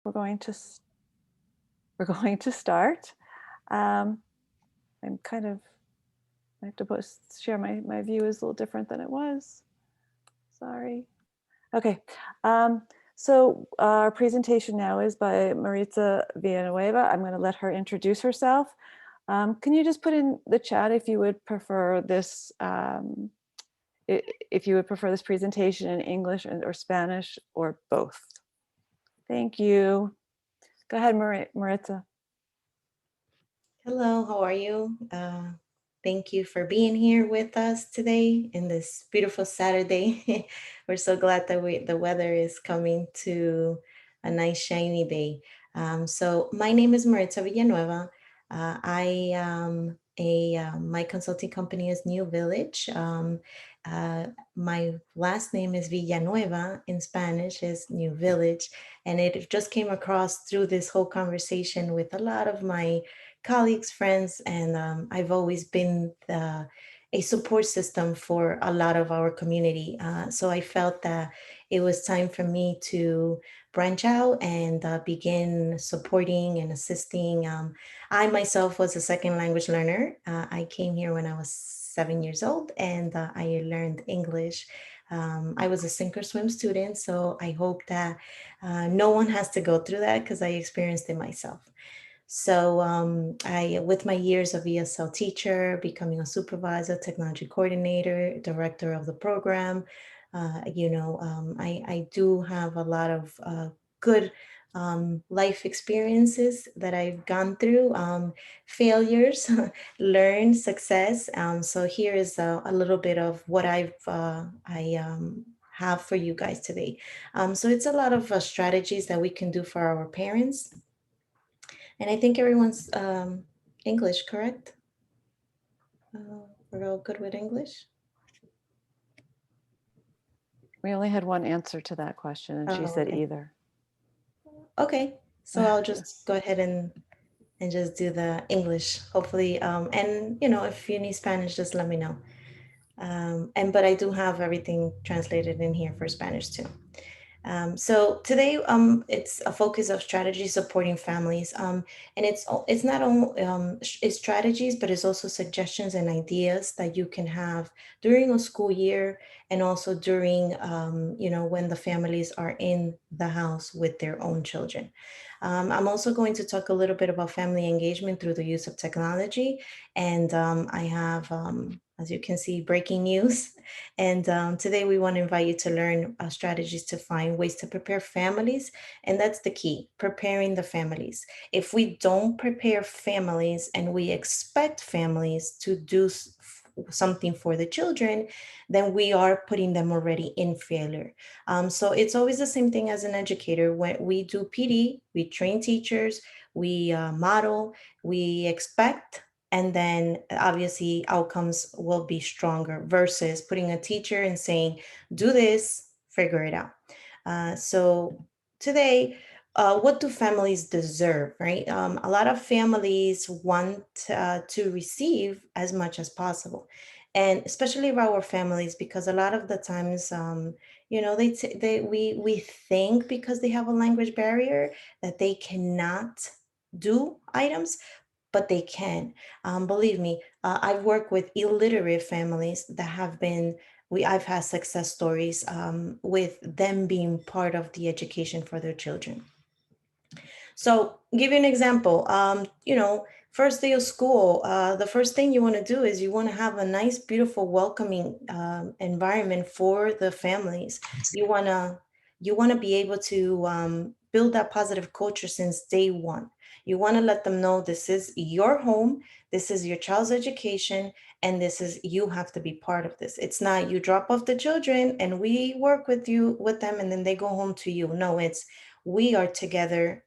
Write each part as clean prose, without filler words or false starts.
we're going to start. I'm kind of, I have to share my view is a little different than it was. Sorry. Okay. So our presentation now is by Maritza Villanueva. I'm going to let her introduce herself. Can you just put in the chat if you would prefer this, if you would prefer this presentation in English or Spanish or both? Thank you. Go ahead, Maritza. Hello, how are you? Thank you for being here with us today in this beautiful Saturday. We're so glad that the weather is coming to a nice shiny day. So my name is Maritza Villanueva. I my consulting company is New Village. My last name is Villanueva in Spanish is New Village, and it just came across through this whole conversation with a lot of my colleagues, friends, and I've always been a support system for a lot of our community. So I felt that it was time for me to branch out and begin supporting and assisting. I myself was a second language learner. I came here when I was 7 years old and I learned English. I was a sink or swim student, so I hope that no one has to go through that because I experienced it myself. So with my years of ESL teacher, becoming a supervisor, technology coordinator, director of the program, I do have a lot of good life experiences that I've gone through, failures, learned, success. So here is a little bit of what I have for you guys today. So it's a lot of strategies that we can do for our parents, and I think everyone's English, correct? We're all good with English? We only had one answer to that question, and she Oh, said okay. either. Okay, so I'll just go ahead and just do the English, hopefully. And, if you need Spanish, just let me know. But I do have everything translated in here for Spanish too. So today, it's a focus of strategy supporting families, and it's not only it's strategies, but it's also suggestions and ideas that you can have during a school year, and also during when the families are in the house with their own children. I'm also going to talk a little bit about family engagement through the use of technology, and I have, as you can see, breaking news. And today we want to invite you to learn strategies to find ways to prepare families. And that's the key, preparing the families. If we don't prepare families and we expect families to do something for the children, then we are putting them already in failure. So it's always the same thing as an educator. When we do PD, we train teachers, we model, we expect, and then obviously outcomes will be stronger versus putting a teacher and saying, do this, figure it out. So today, what do families deserve, right? A lot of families want to receive as much as possible, and especially our families, because a lot of the times, we think because they have a language barrier that they cannot do items, but they can. Believe me, I've worked with illiterate families that have been. I've had success stories with them being part of the education for their children. So, give you an example. First day of school, the first thing you want to do is you want to have a nice, beautiful, welcoming environment for the families. You wanna you wanna be able to build that positive culture since day one. You want to let them know this is your home, this is your child's education, and this is you have to be part of this. It's not you drop off the children and we work with them and then they go home to you. No, it's we are together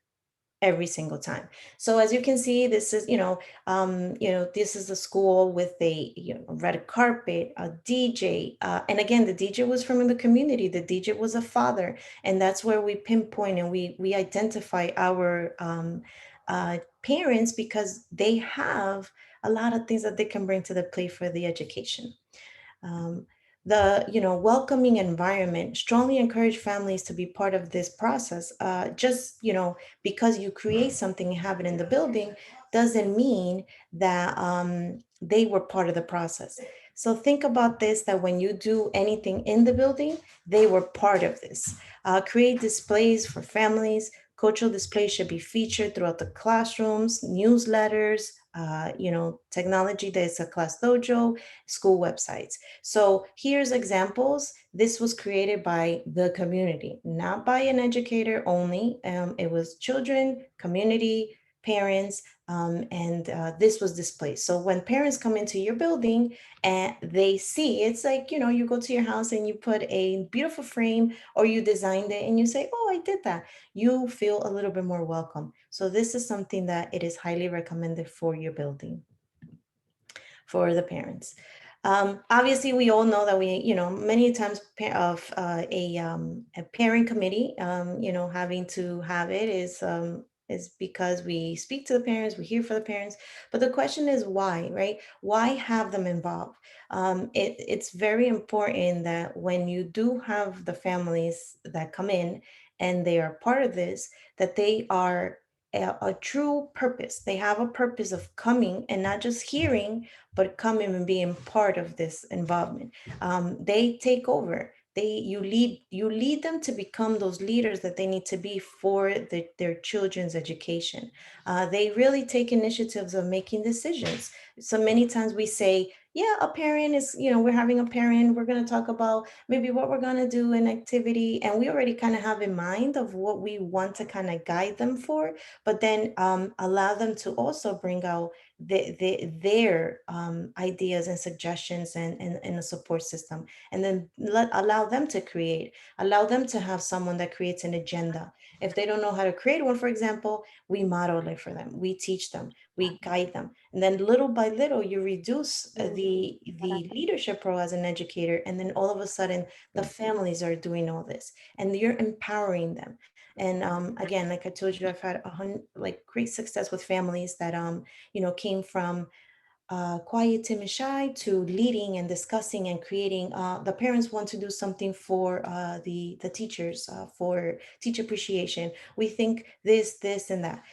every single time. So as you can see, this is, this is a school with a red carpet, a DJ, and again, the DJ was from the community. The DJ was a father, and that's where we pinpoint and we identify our parents because they have a lot of things that they can bring to the plate for the education. Um, The welcoming environment strongly encourage families to be part of this process. Just because you create something and have it in the building doesn't mean that they were part of the process. So think about this, that when you do anything in the building, they were part of this. Create displays for families. Cultural displays should be featured throughout the classrooms, newsletters, technology, there's a class dojo, school websites. So here's examples. This was created by the community, not by an educator only. It was children, community, parents, and this was displayed. So when parents come into your building and they see, it's like, you go to your house and you put a beautiful frame or you designed it and you say, oh, I did that. You feel a little bit more welcome. So this is something that it is highly recommended for your building, for the parents. Obviously, we all know that many times of a parent committee, having to have it is because we speak to the parents, we hear for the parents. But the question is why, right? Why have them involved? It's very important that when you do have the families that come in and they are part of this, that they are a true purpose. They have a purpose of coming and not just hearing, but coming and being part of this involvement. They take over. You lead them to become those leaders that they need to be for their children's education. They really take initiatives of making decisions. So many times we say, yeah, a parent is, we're having a parent, we're going to talk about maybe what we're going to do in activity, and we already kind of have in mind of what we want to kind of guide them for, but then allow them to also bring out their ideas and suggestions and a support system, and then allow them to create, allow them to have someone that creates an agenda. If they don't know how to create one, for example, we model it for them, we teach them, we guide them, and then little by little you reduce the leadership role as an educator, and then all of a sudden the families are doing all this and you're empowering them. And again, like I told you, I've had like great success with families that came from quiet, timid, shy to leading and discussing and creating. The parents want to do something for the teachers, for teacher appreciation. We think this, and that.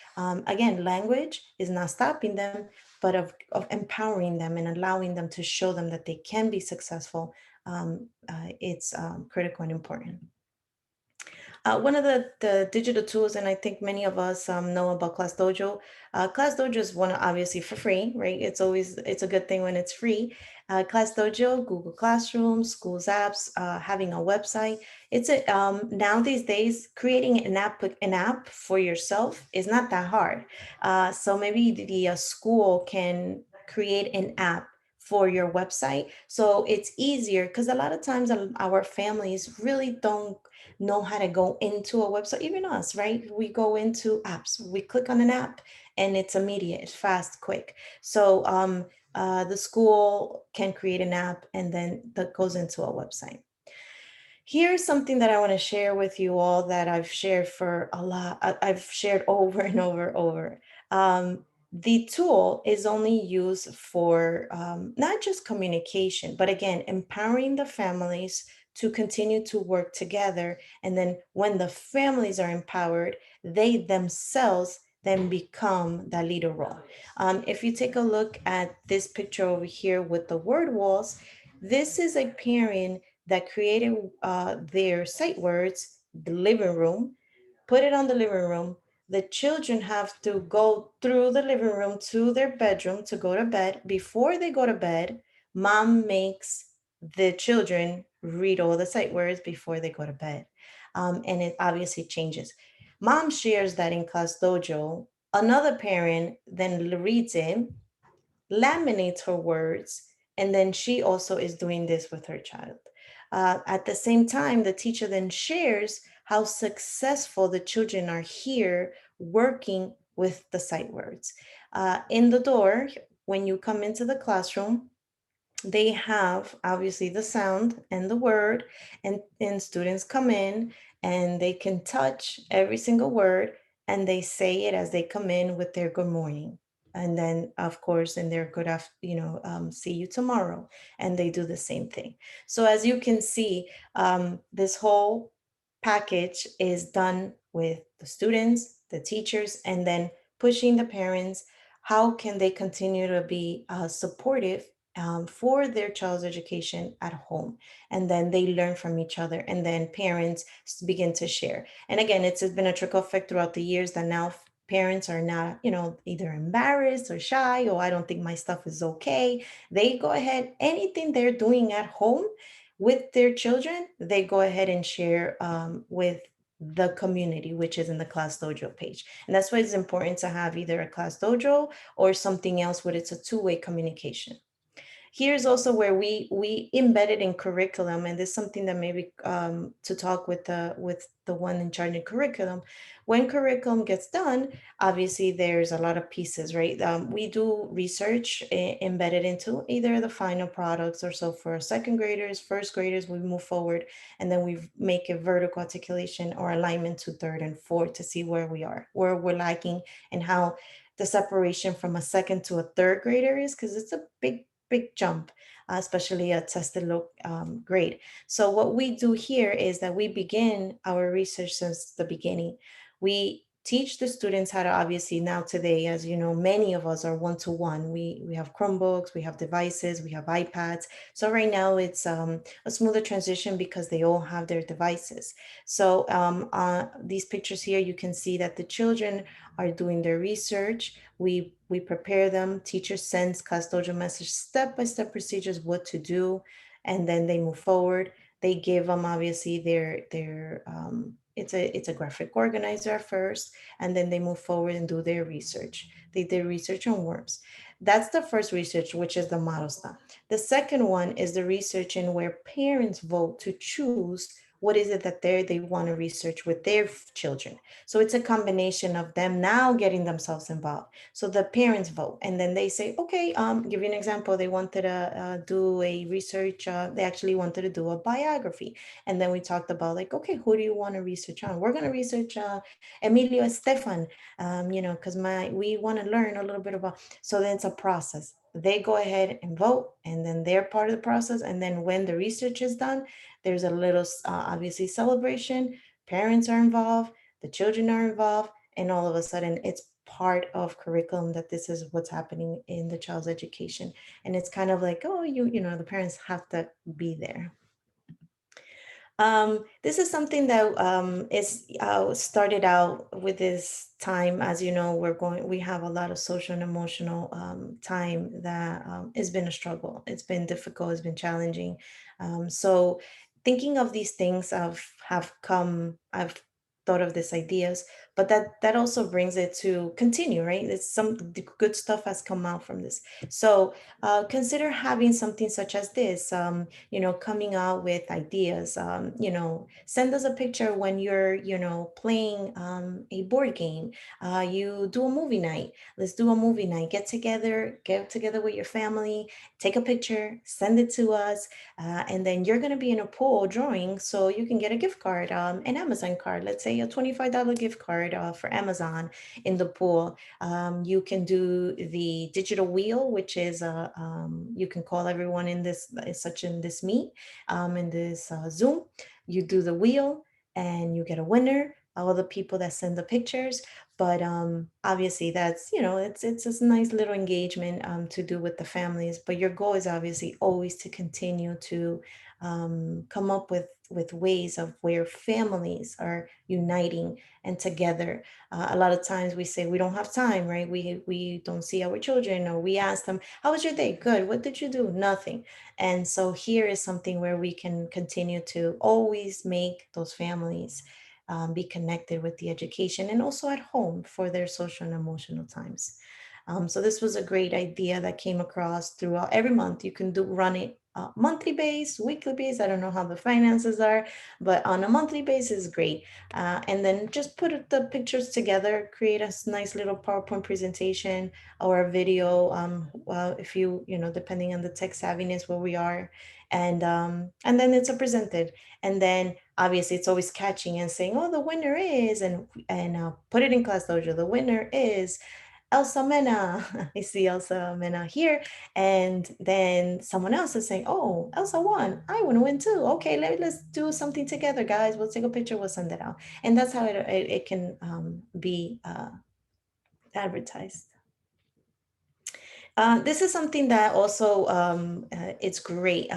Again, language is not stopping them, but of empowering them and allowing them to show them that they can be successful. It's critical and important. One of the digital tools, and I think many of us know about Class Dojo. Class Dojo is one obviously for free, right? It's a good thing when it's free. Class Dojo, Google Classroom, schools apps, having a website. Now these days creating an app for yourself is not that hard. So maybe the school can create an app for your website, so it's easier, because a lot of times our families really don't know how to go into a website. Even us, right? We go into apps, we click on an app and it's immediate, it's fast, quick. So the school can create an app and then that goes into a website. Here's something that I want to share with you all that I've shared for a lot. I've shared over and over. The tool is only used for not just communication, but again, empowering the families to continue to work together. And then when the families are empowered, they themselves then become that leader role. If you take a look at this picture over here with the word walls, this is a parent that created their sight words, the living room, put it on the living room. The children have to go through the living room to their bedroom to go to bed. Before they go to bed, mom makes the children read all the sight words before they go to bed. And it obviously changes. Mom shares that in Class Dojo. Another parent then reads it, laminates her words, and then she also is doing this with her child. At the same time, the teacher then shares how successful the children are here working with the sight words. In the door, when you come into the classroom, they have obviously the sound and the word, and students come in and they can touch every single word and they say it as they come in with their good morning. And then of course in their good after, see you tomorrow, and they do the same thing. So as you can see, this whole package is done with the students, the teachers, and then pushing the parents. How can they continue to be supportive for their child's education at home? And then they learn from each other, and then parents begin to share. And again, it's been a trickle effect throughout the years that now parents are not, either embarrassed or shy, or I don't think my stuff is okay. They go ahead, anything they're doing at home with their children, they go ahead and share with the community, which is in the Class Dojo page. And that's why it's important to have either a Class Dojo or something else where it's a two-way communication. Here's also where we embedded in curriculum, and this is something that maybe to talk with the one in charge of curriculum. When curriculum gets done, obviously there's a lot of pieces, right? We do research embedded into either the final products or so. For second graders, first graders, we move forward, and then we make a vertical articulation or alignment to third and fourth to see where we are, where we're lacking, and how the separation from a second to a third grader is, because it's a big jump, especially a tested look grade. So what we do here is that we begin our research since the beginning. We teach the students how to, obviously now today, as you know, many of us are one-to-one. We have Chromebooks, we have devices, we have iPads. So right now it's a smoother transition because they all have their devices. So these pictures here, you can see that the children are doing their research. We prepare them. Teacher sends Class Dojo message, step-by-step procedures, what to do, and then they move forward. They give them obviously their it's a graphic organizer first, and then they move forward and do their research. They did research on worms. That's the first research, which is the model stuff. The second one is the research in where parents vote to choose what is it that they want to research with their children. So it's a combination of them now getting themselves involved. So the parents vote, and then they say, okay, give you an example. They wanted to do a research. They actually wanted to do a biography. And then we talked about like, okay, who do you want to research on? We're going to research Emilio Estefan, because we want to learn a little bit about, so then it's a process. They go ahead and vote, and then they're part of the process. And then when the research is done, there's a little, obviously, celebration. Parents are involved, the children are involved, and all of a sudden it's part of curriculum that this is what's happening in the child's education. And it's kind of like, oh, the parents have to be there. This is something that is started out with this time. As you know, we have a lot of social and emotional time that has been a struggle. It's been difficult, it's been challenging. So thinking of these things I've thought of these ideas, but that also brings it to continue, right? It's the good stuff has come out from this. So consider having something such as this, coming out with ideas. Send us a picture when you're, playing a board game. You do a movie night. Let's do a movie night. Get together with your family, take a picture, send it to us, and then you're going to be in a pool drawing, so you can get a gift card, an Amazon card, let's say a $25 gift card for Amazon in the pool. You can do the digital wheel, which is you can call everyone in this meet, in this Zoom. You do the wheel, and you get a winner. All the people that send the pictures, but obviously that's it's a nice little engagement to do with the families. But your goal is obviously always to continue to come up with ways of where families are uniting and together. A lot of times we say we don't have time, right? We don't see our children, or we ask them, how was your day? Good. What did you do? Nothing. And so here is something where we can continue to always make those families be connected with the education, and also at home for their social and emotional times. So this was a great idea that came across throughout every month. You can run it monthly base, weekly base. I don't know how the finances are, but on a monthly basis is great. And then just put the pictures together, create a nice little PowerPoint presentation or a video. Well, if depending on the tech savviness where we are, and then it's presented, and then obviously it's always catching and saying, oh, the winner is, and put it in Class Dojo. The winner is, Elsa Mena. I see Elsa Mena here. And then someone else is saying, oh, Elsa won. I want to win too. Okay, let's do something together, guys. We'll take a picture. We'll send it out. And that's how it can be advertised. This is something that also it's great.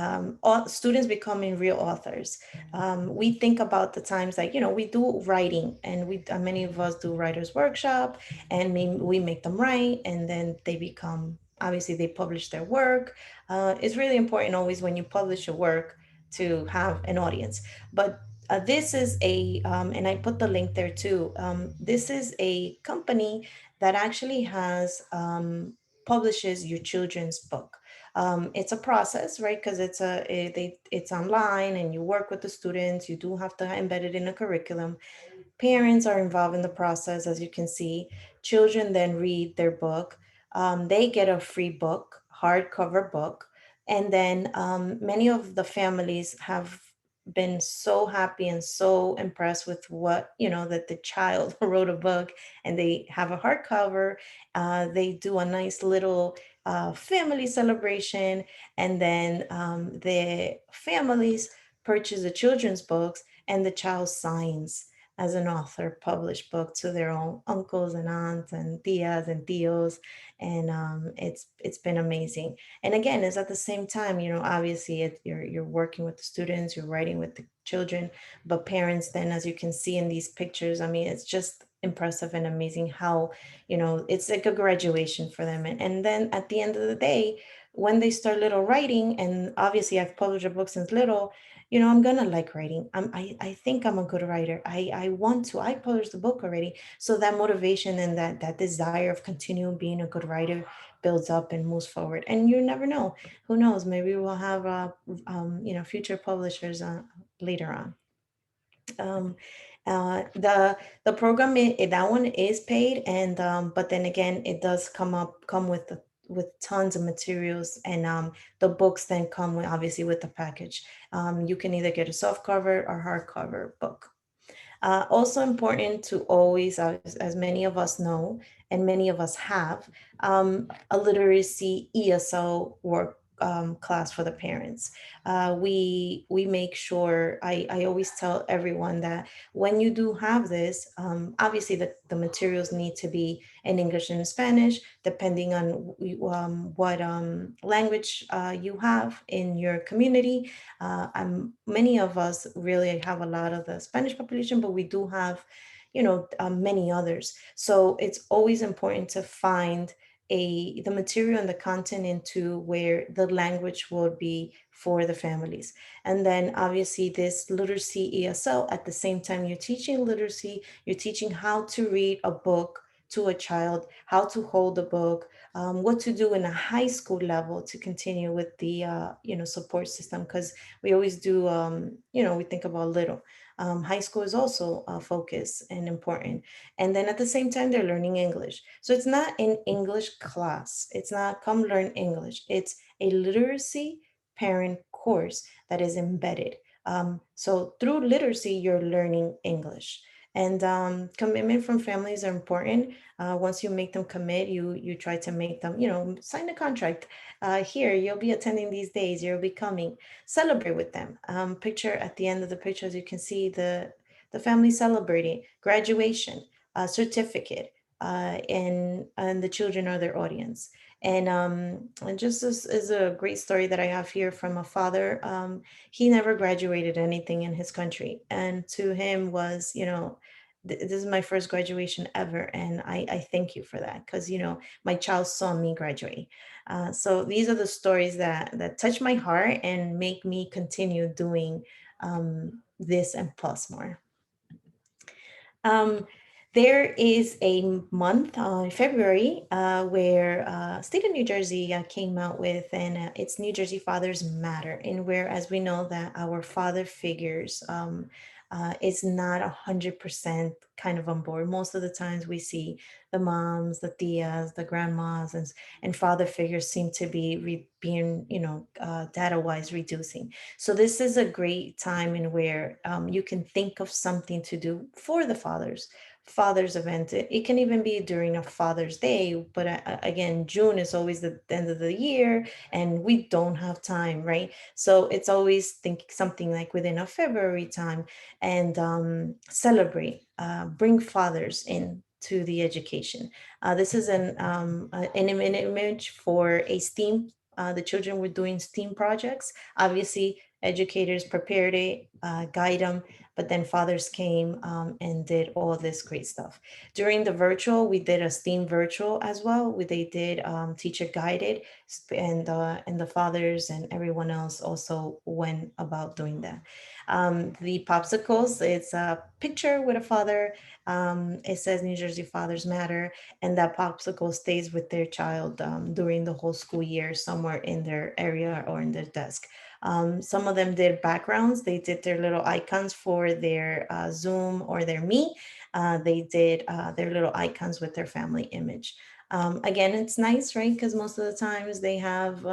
Students becoming real authors. We think about the times like, you know, we do writing, and we many of us do writers workshop, and we make them write, and then they become, obviously they publish their work. It's really important always when you publish your work to have an audience. But this is and I put the link there too. This is a company that actually has publishes your children's book. It's a process, right? Because it's online, and you work with the students. You do have to embed it in a curriculum. Parents are involved in the process, as you can see. Children then read their book. They get a free book, hardcover book. And then many of the families have been so happy and so impressed with what, you know, that the child wrote a book and they have a hardcover. They do a nice little family celebration. And then the families purchase the children's books, and the child signs as an author published book to their own uncles and aunts and tias and tios. And it's been amazing. And again, it's at the same time, you know, obviously you're working with the students, you're writing with the children, but parents then, as you can see in these pictures, I mean, it's just impressive and amazing how, you know, it's like a graduation for them. And then at the end of the day, when they start little writing, and obviously I've published a book since little, you know, I'm gonna like writing. I think I'm a good writer. I want to. I published the book already, so that motivation and that desire of continuing being a good writer builds up and moves forward. And you never know. Who knows? Maybe we'll have you know, future publishers later on. Um, the program, that one is paid, and but then again, it does come with with tons of materials, and the books then come with, obviously, with the package. You can either get a soft cover or hardcover book. Also important to always, as many of us know, and many of us have, a literacy ESL work class for the parents. We make sure, I always tell everyone that when you do have this, obviously the materials need to be in English and Spanish, depending on what language you have in your community. Many of us really have a lot of the Spanish population, but we do have, you know, many others. So it's always important to find the material and the content into where the language will be for the families. And then obviously this literacy ESL, at the same time you're teaching literacy, you're teaching how to read a book to a child, how to hold a book, what to do in a high school level to continue with the you know, support system. Because we always do, you know, we think about little. High school is also a focus and important. And then at the same time, they're learning English. So it's not an English class. It's not come learn English. It's a literacy parent course that is embedded. So through literacy, you're learning English. And commitment from families are important. Once you make them commit, you try to make them, you know, sign a contract. Here, you'll be attending these days. You'll be coming. Celebrate with them. Picture at the end of the picture, as you can see, the family celebrating graduation, certificate, and the children are their audience. And just this is a great story that I have here from a father. He never graduated anything in his country, and to him was, you know, this is my first graduation ever, and I thank you for that, because, you know, my child saw me graduate. So these are the stories that touch my heart and make me continue doing this and plus more. Um, there is a month, February, where state of New Jersey came out with, and it's New Jersey Fathers Matter. And where, as we know, that our father figures is not 100% kind of on board. Most of the times we see the moms, the tias, the grandmas, and father figures seem to be being, you know, data-wise reducing. So this is a great time in where you can think of something to do for the fathers, father's event. It can even be during a Father's Day, but again, June is always the end of the year and we don't have time, right? So it's always think something like within a February time, and celebrate, bring fathers in to the education. This is an image for a STEAM. The children were doing STEAM projects. Obviously, educators prepared it, guide them, but then fathers came and did all this great stuff. During the virtual, we did a STEAM virtual as well. They did teacher guided, and the fathers and everyone else also went about doing that. The popsicles, it's a picture with a father. It says New Jersey Fathers Matter, and that popsicle stays with their child during the whole school year, somewhere in their area or in their desk. Some of them did backgrounds. They did their little icons for their Zoom or their Meet. They did their little icons with their family image. Again, it's nice, right? Because most of the times they have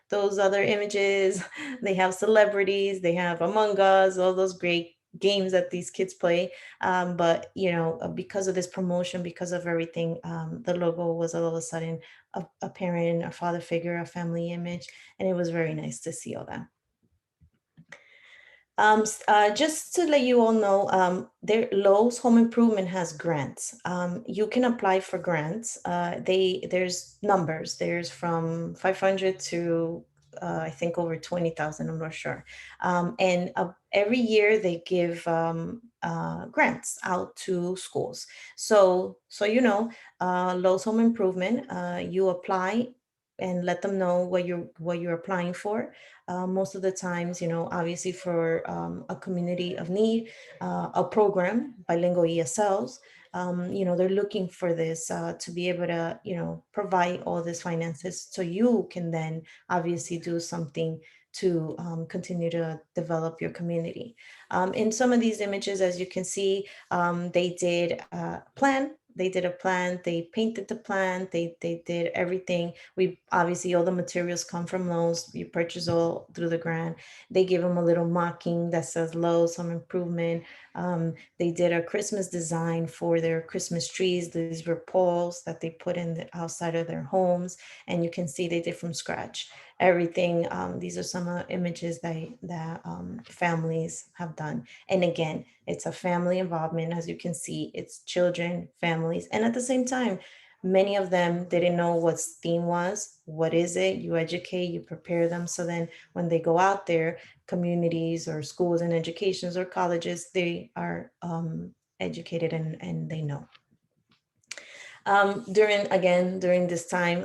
those other images. They have celebrities. They have Among Us, all those great games that these kids play. But because of this promotion, because of everything, the logo was all of a sudden a parent, a father figure, a family image, and it was very nice to see all that. Just to let you all know, Lowe's Home Improvement has grants. You can apply for grants. There's numbers. There's from 500 to I think over 20,000. I'm not sure. And every year they give grants out to schools. So Lowe's Home Improvement. You apply and let them know what you're applying for. Most of the times, obviously for a community of need, a program, bilingual ESLs, they're looking for this to be able to, provide all these finances so you can then obviously do something to continue to develop your community. In some of these images, as you can see, they did a plan. They did a plan. They painted the plan. They did everything. We obviously all the materials come from Lowe's. You purchase all through the grant. They give them a little marking that says Lowe's Home Improvement. They did a Christmas design for their Christmas trees. These were poles that they put in the outside of their homes, and you can see they did from scratch everything. These are some images that families have done. And again, it's a family involvement. As you can see, it's children, families, and at the same time, many of them didn't know what STEAM was. What is it? You educate, you prepare them. So then when they go out there, communities or schools and educations or colleges, they are educated and they know. During this time,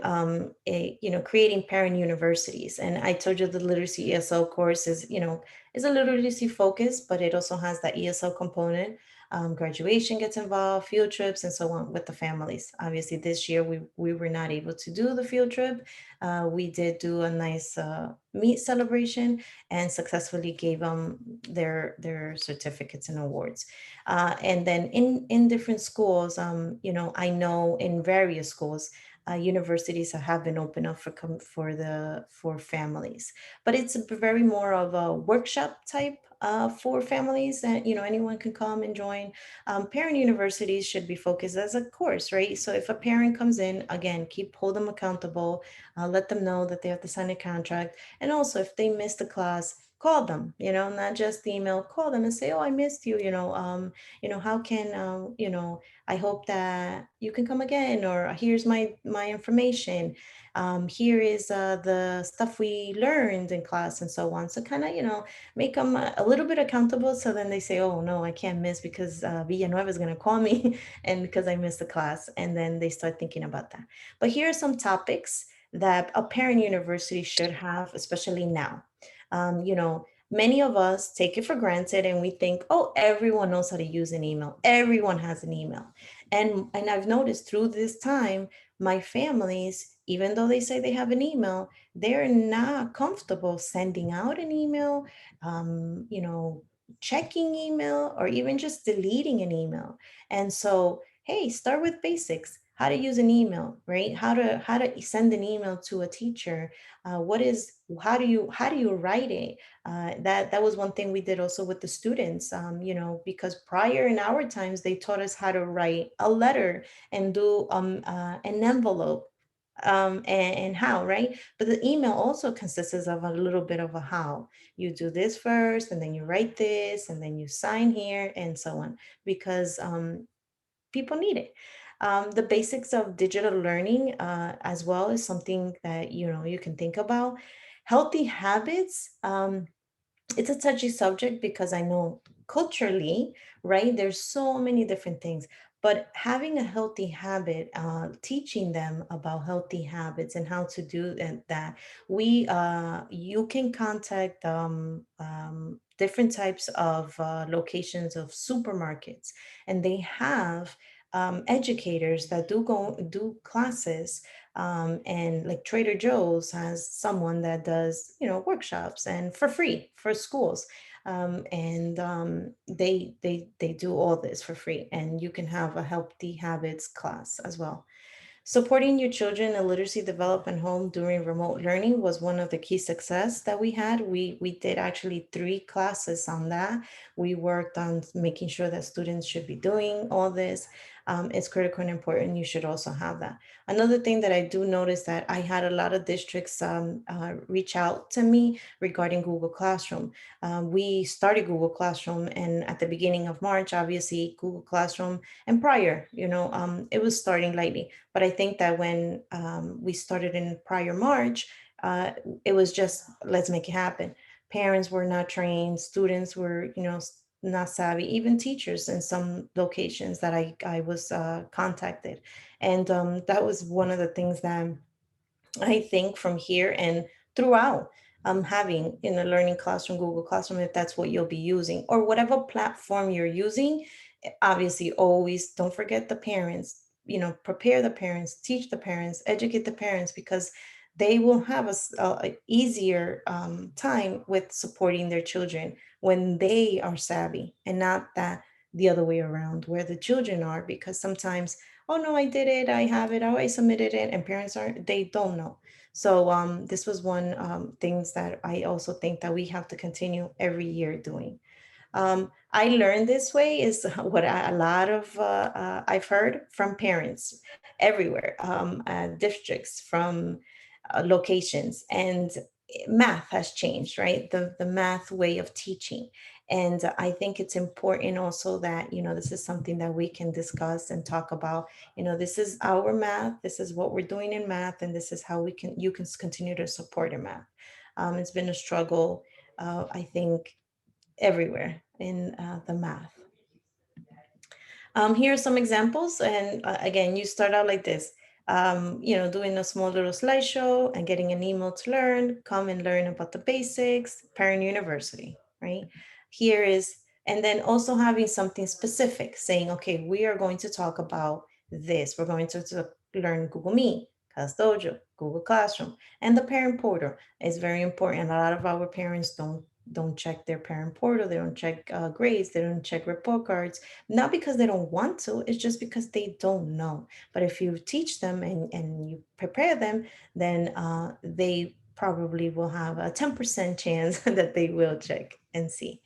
creating parent universities. And I told you the literacy ESL course is a literacy focus, but it also has that ESL component. Graduation gets involved, field trips, and so on with the families. Obviously, this year we were not able to do the field trip. We did do a nice meet celebration and successfully gave them their certificates and awards. And then in different schools, I know in various schools, universities have been open up for families, but it's very more of a workshop type for families that anyone can come and join. Parent universities should be focused as a course, right? So if a parent comes in, again, hold them accountable, let them know that they have to sign a contract, and also if they miss the class, call them, not just email, call them and say, oh, I missed you, how can I hope that you can come again, or here's my information, here is the stuff we learned in class, and so on. So kind of make them a little bit accountable, so then they say, oh no, I can't miss because Villanueva is going to call me and because I missed the class, and then they start thinking about that. But here are some topics that a parent university should have, especially now. Many of us take it for granted and we think, oh, everyone knows how to use an email. Everyone has an email. And I've noticed through this time, my families, even though they say they have an email, they're not comfortable sending out an email, checking email, or even just deleting an email. And so, hey, start with basics. how to use an email, right? How to send an email to a teacher. What is how do you write it? That was one thing we did also with the students, because prior in our times they taught us how to write a letter and do an envelope, and how, right? But the email also consists of a little bit of a how. You do this first, and then you write this, and then you sign here, and so on, because people need it. The basics of digital learning, as well, is something that you can think about. Healthy habits. It's a touchy subject because I know culturally, right, there's so many different things, but having a healthy habit, teaching them about healthy habits and how to do that, you can contact different types of locations of supermarkets, and they have educators that do classes, and like Trader Joe's has someone that does, workshops and for free for schools. And they do all this for free, and you can have a healthy habits class as well. Supporting your children in literacy development home during remote learning was one of the key success that we had. We did actually 3 classes on that. We worked on making sure that students should be doing all this. It's critical and important. You should also have that. Another thing that I do notice that I had a lot of districts reach out to me regarding Google Classroom. We started Google Classroom, and at the beginning of March, obviously Google Classroom, and prior, it was starting lightly. But I think that when we started in prior March, it was just, let's make it happen. Parents were not trained, students were, not savvy, even teachers in some locations that I was contacted. And that was one of the things that I think from here and throughout, having in a learning classroom, Google Classroom, if that's what you'll be using, or whatever platform you're using, obviously always don't forget the parents, prepare the parents, teach the parents, educate the parents, because they will have a easier time with supporting their children when they are savvy, and not that the other way around where the children are, because sometimes, oh no, I did it, I have it, oh, I submitted it, and parents aren't, they don't know. So this was one things that I also think that we have to continue every year doing. I learned this way is what a lot of I've heard from parents everywhere, districts, from locations, and math has changed, right? The math way of teaching. And I think it's important also that, this is something that we can discuss and talk about. This is our math, this is what we're doing in math, and this is how you can continue to support in math. It's been a struggle, I think, everywhere in the math. Here are some examples. And again, you start out like this, doing a small little slideshow and getting an email to learn, come and learn about the basics, Parent University, right? Here is, and then also having something specific saying, okay, we are going to talk about this. We're going to learn Google Meet, Class Dojo, Google Classroom, and the parent portal is very important. A lot of our parents don't check their parent portal. They don't check grades. They don't check report cards, not because they don't want to, it's just because they don't know. But if you teach them and you prepare them, then they probably will have a 10% chance that they will check and see.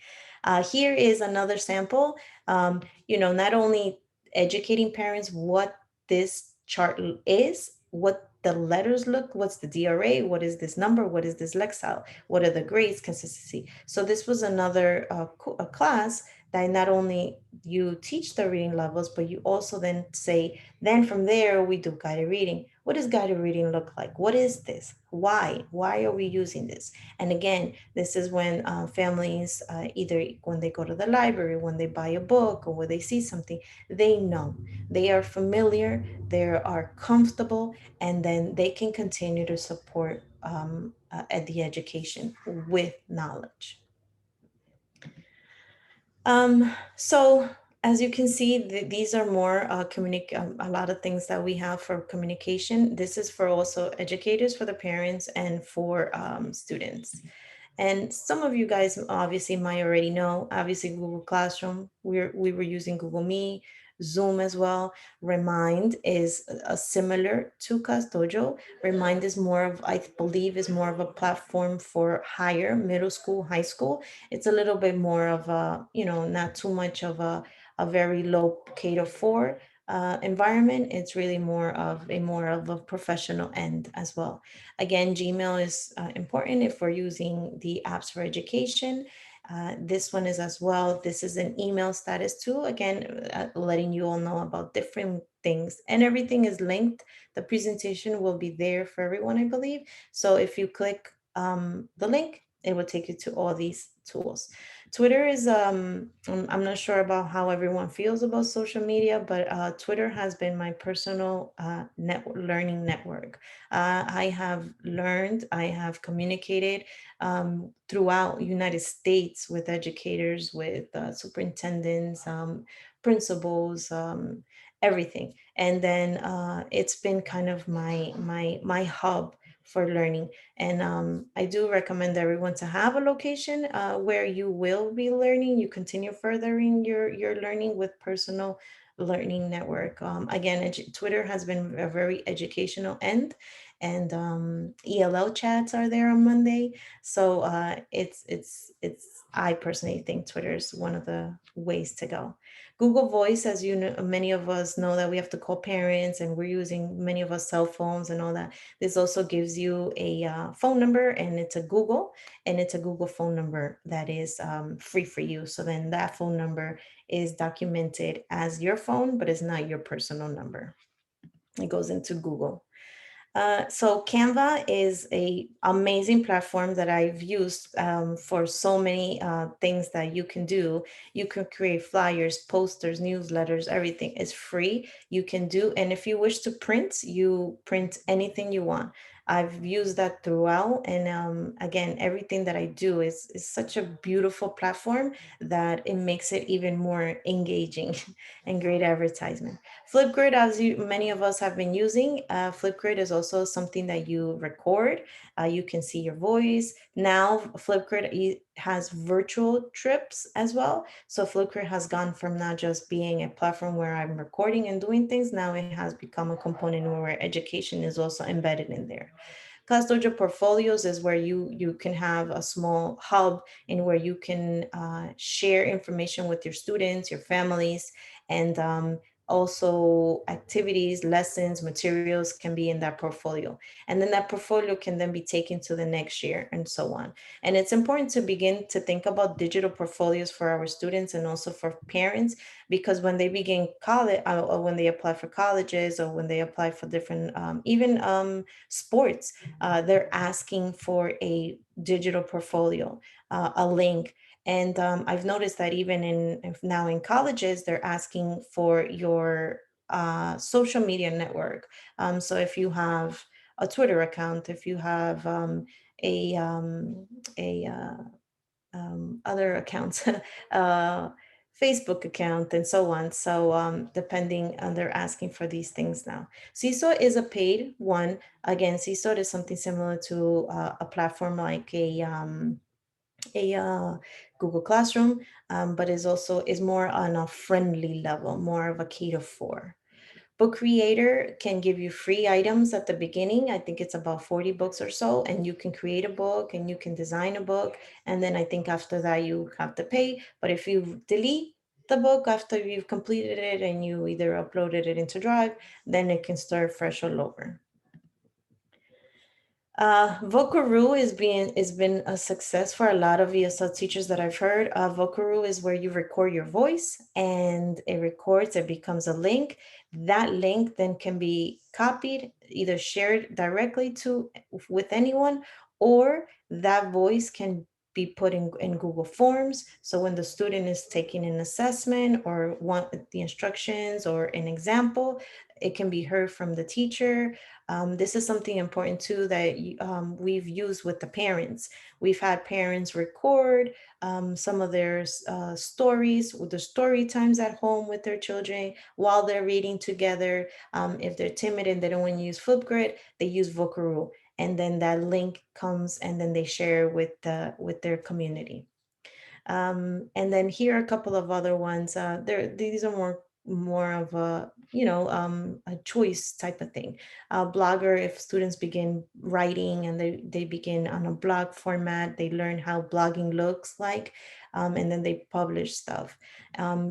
Here is another sample. Not only educating parents what this chart is, what the letters look, what's the DRA, what is this number, what is this Lexile, what are the grades, consistency. So this was another a class that not only you teach the reading levels, but you also then say, then from there we do guided reading. What does guided reading look like? What is this? Why are we using this? And again, this is when families, either when they go to the library, when they buy a book, or when they see something, they know, they are familiar, they are comfortable, and then they can continue to support at the education with knowledge. So as you can see, these are more a lot of things that we have for communication. This is for also educators, for the parents, and for students. And some of you guys obviously might already know, obviously Google Classroom, we were using Google Meet, Zoom as well. Remind is similar to Castojo. Remind is more of, I believe, is more of a platform for higher middle school, high school. It's a little bit more of a, not too much of a very low K-4 environment. It's really more of a professional end as well. Again, Gmail is important if we're using the apps for education. This one is as well. This is an email status too. Again, letting you all know about different things, and everything is linked. The presentation will be there for everyone, I believe. So if you click the link, it will take you to all these tools. Twitter is, I'm not sure about how everyone feels about social media, but Twitter has been my personal learning network. I have learned, I have communicated throughout United States with educators, with superintendents, principals, everything. And then it's been kind of my hub for learning. And I do recommend everyone to have a location where you will be learning. You continue furthering your learning with personal learning network. Again, Twitter has been a very educational end, and ELL chats are there on Monday. So it's I personally think Twitter is one of the ways to go. Google Voice, as you know, many of us know that we have to call parents, and we're using many of us cell phones and all that. This also gives you a phone number, and it's a Google phone number that is free for you. So then that phone number is documented as your phone, but it's not your personal number. It goes into Google. So Canva is a amazing platform that I've used for so many things that you can do. You can create flyers, posters, newsletters, everything is free. You can do, and if you wish to print, you print anything you want. I've used that throughout, and again, everything that I do is such a beautiful platform that it makes it even more engaging and great advertisement. Flipgrid, as many of us have been using, Flipgrid is also something that you record. You can see your voice. Now, Flipgrid has virtual trips as well. So Flipgrid has gone from not just being a platform where I'm recording and doing things, now it has become a component where education is also embedded in there. Class Dojo Portfolios is where you can have a small hub in where you can share information with your students, your families, and also activities, lessons, materials can be in that portfolio. And then that portfolio can then be taken to the next year and so on. And it's important to begin to think about digital portfolios for our students and also for parents, because when they begin college, or when they apply for colleges, or when they apply for different, even sports, they're asking for a digital portfolio, a link. And I've noticed that even now in colleges, they're asking for your social media network. So if you have a Twitter account, if you have a, um, other accounts, Facebook account, and so on. So depending, they're asking for these things now. Seesaw is a paid one. Again, Seesaw is something similar to a platform like a Google Classroom, but is more on a friendly level, more of a K-4. Book Creator can give you free items at the beginning. I think it's about 40 books or so, and you can create a book and you can design a book. And then I think after that you have to pay. But if you delete the book after you've completed it and you either uploaded it into Drive, then it can start fresh all over. Vocaroo is been a success for a lot of ESL teachers that I've heard. Vocaroo is where you record your voice and it records, it becomes a link. That link then can be copied, either shared directly with anyone, or that voice can be put in Google Forms. So when the student is taking an assessment or want the instructions or an example, it can be heard from the teacher. This is something important too that we've used with the parents. We've had parents record some of their stories, with the story times at home with their children while they're reading together. If they're timid and they don't want to use Flipgrid, they use Vocaroo, and then that link comes and then they share with their community. And then here are a couple of other ones. These are more of a, a choice type of thing. Blogger, if students begin writing and they begin on a blog format, they learn how blogging looks like, and then they publish stuff.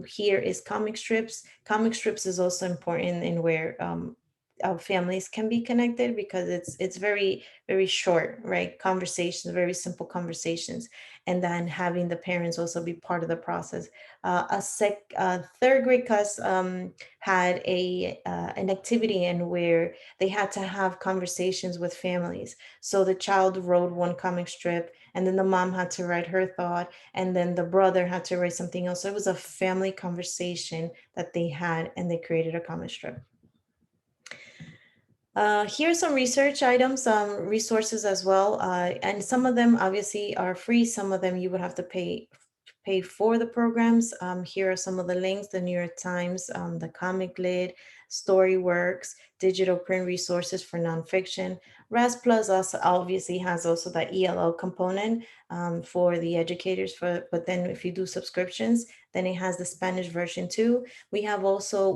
Here is comic strips. Comic strips is also important in where our families can be connected, because it's very, very short, right? Conversations, very simple conversations, and then having the parents also be part of the process. Third grade class had an activity in where they had to have conversations with families. So the child wrote one comic strip, and then the mom had to write her thought, and then the brother had to write something else. So it was a family conversation that they had, and they created a comic strip. Here's some research items, some resources as well, and some of them obviously are free. Some of them you would have to pay for the programs. Here are some of the links: the New York Times, the Comic Lid, Storyworks, digital print resources for nonfiction. RAS Plus also obviously has also that ELL component for the educators. But then if you do subscriptions, then it has the Spanish version too. We have also,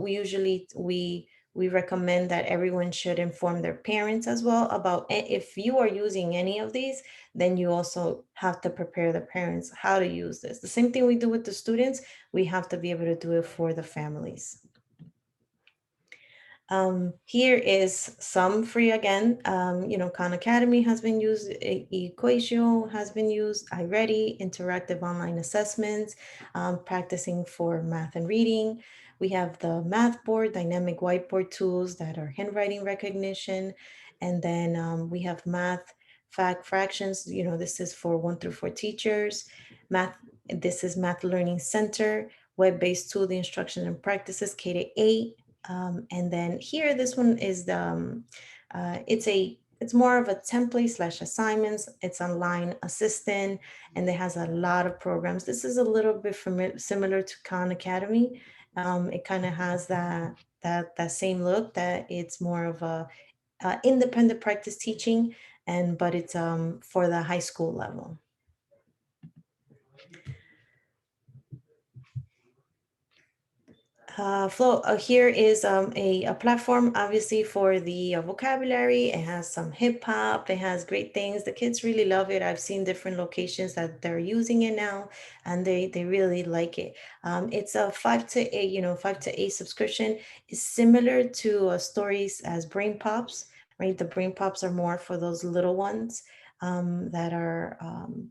we recommend that everyone should inform their parents as well about, if you are using any of these, then you also have to prepare the parents how to use this. The same thing we do with the students, we have to be able to do it for the families. Here is some free again. Khan Academy has been used, Equatio has been used, iReady, interactive online assessments, practicing for math and reading. We have the math board, dynamic whiteboard tools that are handwriting recognition. And then we have math fractions. This is for 1 through 4 teachers. This is Math Learning Center, web-based tool, the instructions and practices, K-8. And then here, this one is it's more of a template / assignments. It's online assistant, and it has a lot of programs. This is a little bit similar to Khan Academy. It kind of has that same look, that it's more of a independent practice teaching, but it's for the high school level. Here is a platform, obviously, for the vocabulary. It has some hip hop. It has great things. The kids really love it. I've seen different locations that they're using it now, and they really like it. It's a 5 to 8, 5 to 8 subscription. It's similar to stories as Brain Pops, right? The Brain Pops are more for those little ones. That are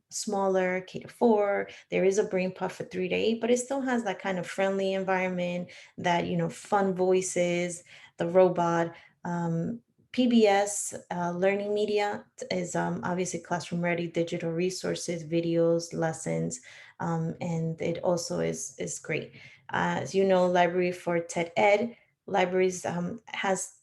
smaller, K-4. There is a Brain Pop for 3 to 8, but it still has that kind of friendly environment, that, fun voices, the robot. PBS learning media is obviously classroom ready, digital resources, videos, lessons, and it also is great. As you know, library for TED Ed, libraries has,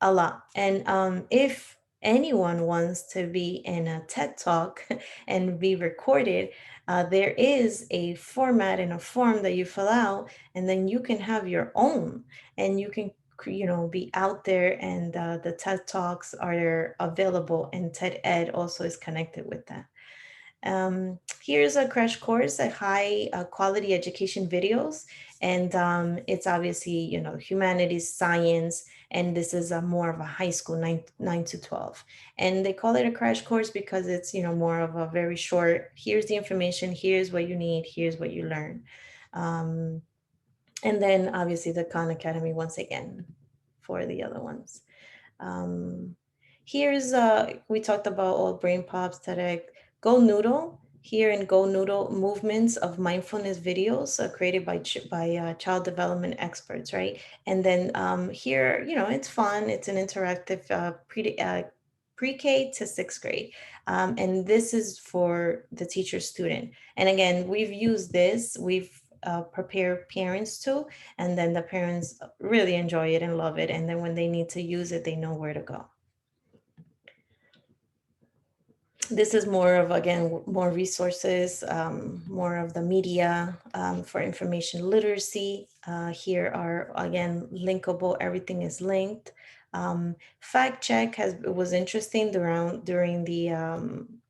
a lot. And if anyone wants to be in a TED Talk and be recorded, there is a format and a form that you fill out, and then you can have your own, and you can be out there, and the TED Talks are available, and TED Ed also is connected with that. Here's a crash course, a high quality education videos, and it's obviously, humanities, science, and this is a more of a high school, 9 to 12. And they call it a crash course because it's, more of a very short, here's the information, here's what you need, here's what you learn. And then obviously the Khan Academy once again for the other ones. Here's, we talked about all Brain Pops, TEDx, Go Noodle. Here in Go Noodle, movements of mindfulness videos created by child development experts, right? And then here, it's fun. It's an interactive pre-K to 6th grade. And this is for the teacher student. And again, we've used this, we've prepared parents too, and then the parents really enjoy it and love it. And then when they need to use it, they know where to go. This is more of, again, more resources, more of the media for information literacy. Here are, again, linkable, everything is linked. FactCheck was interesting during the,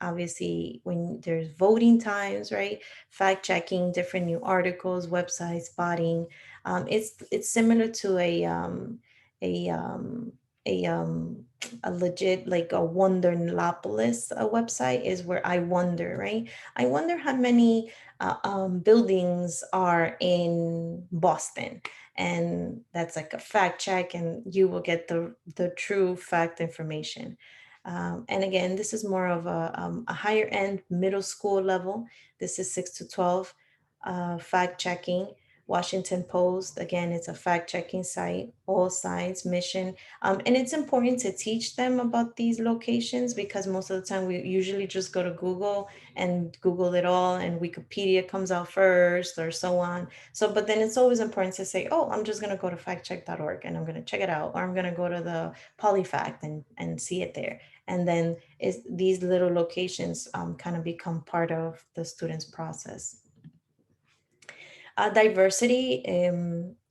obviously, when there's voting times, right? Fact checking different new articles, websites, spotting. It's similar to a um, a um, a legit like a Wondernopolis website is where I wonder, right? I wonder how many buildings are in Boston, and that's like a fact check, and you will get the true fact information. And again, this is more of a higher end middle school level. This is 6 to 12 fact checking. Washington Post, again, it's a fact checking site, all sides, mission. And it's important to teach them about these locations because most of the time we usually just go to Google and Google it all, and Wikipedia comes out first or so on. So, but then it's always important to say, oh, I'm just going to go to factcheck.org and I'm going to check it out, or I'm going to go to the Polyfact and see it there. And then these little locations kind of become part of the student's process. Diversity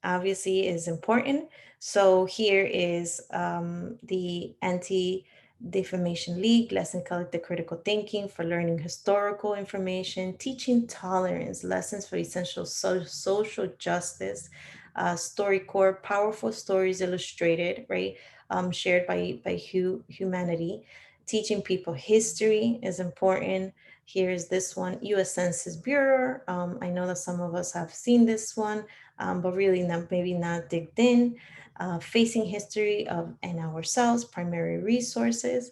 obviously is important. So here is the Anti-Defamation League, lesson collected critical thinking for learning historical information, teaching tolerance, lessons for essential social justice, StoryCorps, powerful stories illustrated, right? Shared by humanity. Teaching people history is important. Here's this one, US Census Bureau. I know that some of us have seen this one, but really not, maybe not digged in. Facing history of and ourselves, primary resources,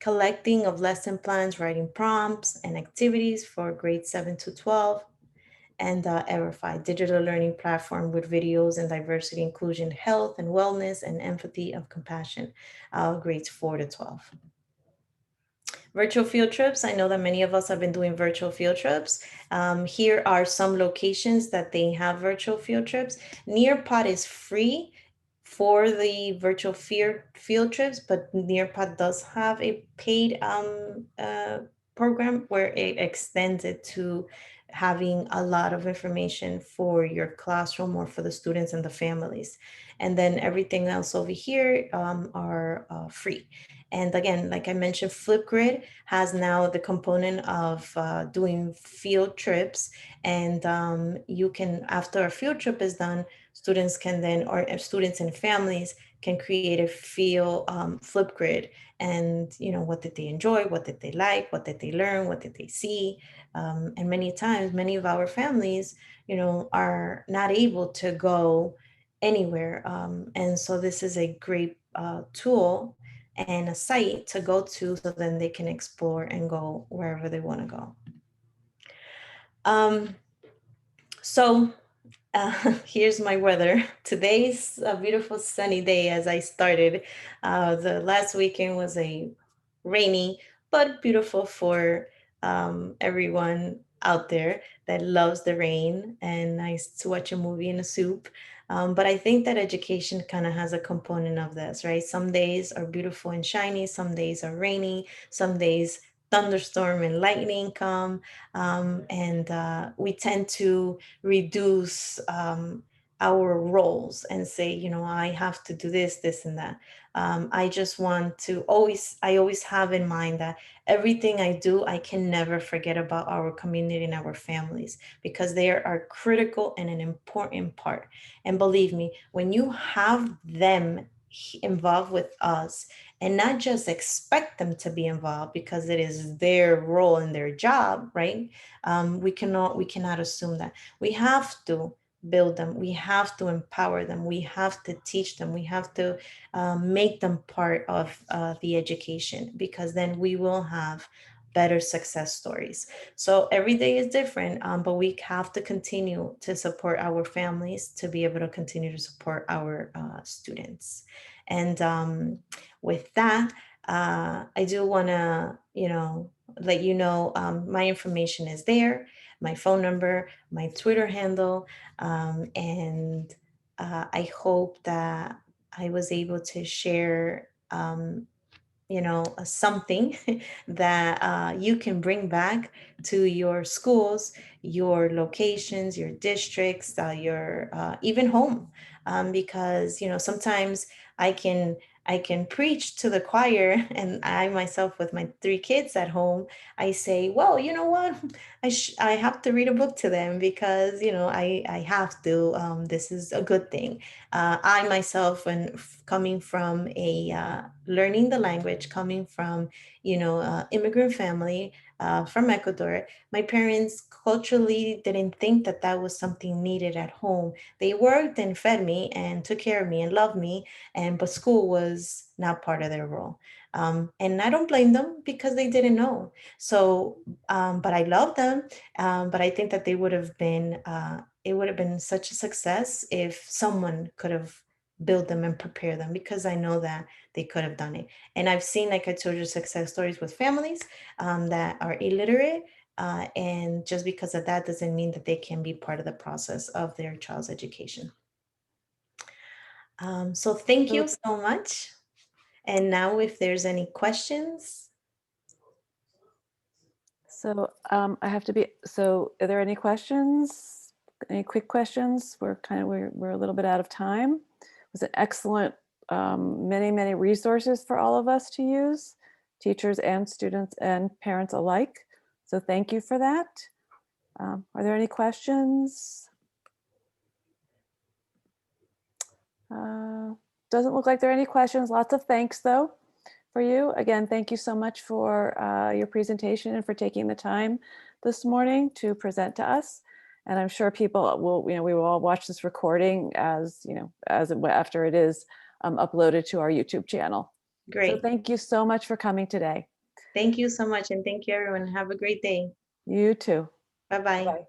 collecting of lesson plans, writing prompts and activities for grades 7 to 12, and Everify, digital learning platform with videos and diversity, inclusion, health and wellness, and empathy of compassion, grades 4 to 12. Virtual field trips. I know that many of us have been doing virtual field trips. Here are some locations that they have virtual field trips. Nearpod is free for the virtual field trips, but Nearpod does have a paid program where it extends it to having a lot of information for your classroom or for the students and the families. And then everything else over here are free. And again, like I mentioned, Flipgrid has now the component of doing field trips. And you can, after a field trip is done, students can then, or students and families can create a Flipgrid. And, you know, what did they enjoy? What did they like? What did they learn? What did they see? And many times, many of our families, you know, are not able to go anywhere. And so this is a great tool and a site to go to so then they can explore and go wherever they want to go. So here's my weather. Today's a beautiful sunny day as I started. The last weekend was a rainy but beautiful for everyone out there that loves the rain and nice to watch a movie in a soup. But I think that education kind of has a component of this, right? Some days are beautiful and shiny, some days are rainy, some days thunderstorm and lightning come. And we tend to reduce our roles and say, you know, I have to do this, this, and that. I just want to I always have in mind that everything I do, I can never forget about our community and our families because they are critical and an important part. And believe me, when you have them involved with us and not just expect them to be involved because it is their role and their job, right? We cannot assume that. We have to build them, we have to empower them, we have to teach them, we have to make them part of the education, because then we will have better success stories. So every day is different, but we have to continue to support our families to be able to continue to support our students. And with that, I do want to, let you know my information is there, my phone number, my Twitter handle, and I hope that I was able to share, something that you can bring back to your schools, your locations, your districts, your even home, because sometimes I can I can preach to the choir, and I myself with my 3 kids at home, I say, well, you know what? I have to read a book to them because, I have to. This is a good thing. I myself, when coming from a learning the language, coming from, immigrant family from Ecuador, my parents culturally didn't think that that was something needed at home. They worked and fed me and took care of me and loved me, but school was not part of their role. And I don't blame them because they didn't know. So, but I love them. But I think that they would have been, it would have been such a success if someone could have built them and prepare them, because I know that they could have done it. And I've seen, like I told you, success stories with families that are illiterate. And just because of that doesn't mean that they can be part of the process of their child's education. So thank you So, so much. And now if there's any questions. I have to be, so are there any questions? Any quick questions? We're a little bit out of time. It was an excellent, many, many resources for all of us to use, teachers and students and parents alike. So thank you for that. Are there any questions? Doesn't look like there are any questions. Lots of thanks though for you. Again, thank you so much for your presentation and for taking the time this morning to present to us. And I'm sure people will, we will all watch this recording after it is uploaded to our YouTube channel. So Great. thank you so much for coming today. Thank you so much. And thank you, everyone. Have a great day. You too. Bye-bye. Bye-bye.